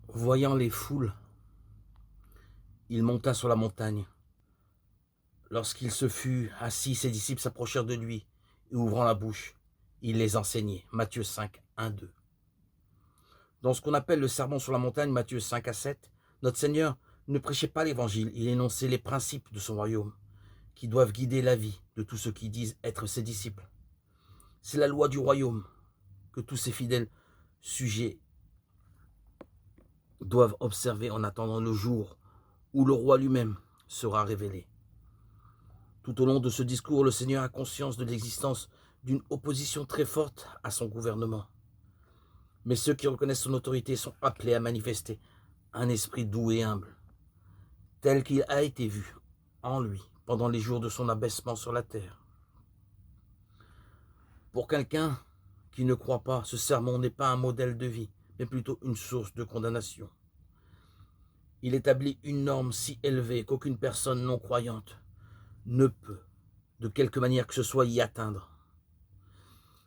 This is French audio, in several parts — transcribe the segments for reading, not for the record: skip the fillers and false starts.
Voyant les foules, il monta sur la montagne. Lorsqu'il se fut assis, ses disciples s'approchèrent de lui, et ouvrant la bouche, il les enseignait. Matthieu 5, 1, 2. Dans ce qu'on appelle le sermon sur la montagne, Matthieu 5 à 7, notre Seigneur ne prêchait pas l'évangile, il énonçait les principes de son royaume, qui doivent guider la vie de tous ceux qui disent être ses disciples. C'est la loi du royaume que tous ses fidèles sujets doivent observer en attendant le jour où le roi lui-même sera révélé. Tout au long de ce discours, le Seigneur a conscience de l'existence d'une opposition très forte à son gouvernement. Mais ceux qui reconnaissent son autorité sont appelés à manifester un esprit doux et humble, tel qu'il a été vu en lui pendant les jours de son abaissement sur la terre. Pour quelqu'un qui ne croit pas, ce sermon n'est pas un modèle de vie, mais plutôt une source de condamnation. Il établit une norme si élevée qu'aucune personne non croyante ne peut, de quelque manière que ce soit, y atteindre.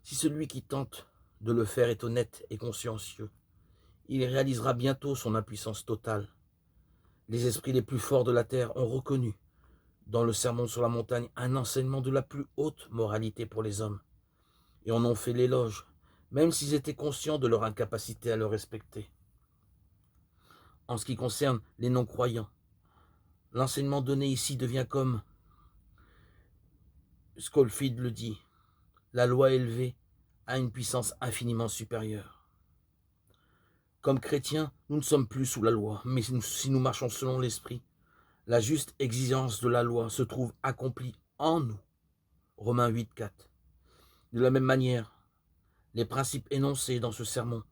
Si celui qui tente de le faire est honnête et consciencieux, il réalisera bientôt son impuissance totale. Les esprits les plus forts de la terre ont reconnu, dans le sermon sur la montagne, un enseignement de la plus haute moralité pour les hommes, et en ont fait l'éloge, même s'ils étaient conscients de leur incapacité à le respecter. En ce qui concerne les non-croyants, l'enseignement donné ici devient comme Scofield le dit, la loi élevée a une puissance infiniment supérieure. Comme chrétiens, nous ne sommes plus sous la loi, mais si nous marchons selon l'Esprit, la juste exigence de la loi se trouve accomplie en nous. Romains 8, 4. De la même manière, les principes énoncés dans ce sermon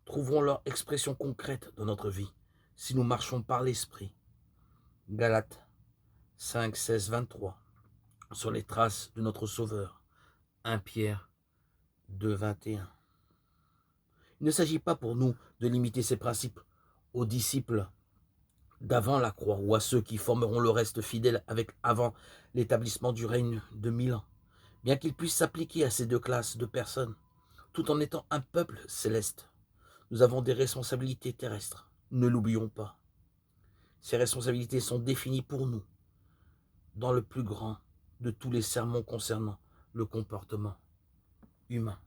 trouveront leur expression concrète dans notre vie, si nous marchons par l'Esprit. Galates 5, 16, 23. Sur les traces de notre Sauveur. 1 Pierre 2, 21. Il ne s'agit pas pour nous de limiter ces principes aux disciples d'avant la croix ou à ceux qui formeront le reste fidèle avec avant l'établissement du règne de 1000 ans, bien qu'ils puissent s'appliquer à ces deux classes de personnes, tout en étant un peuple céleste. Nous avons des responsabilités terrestres, ne l'oublions pas. Ces responsabilités sont définies pour nous dans le plus grand de tous les sermons concernant le comportement humain.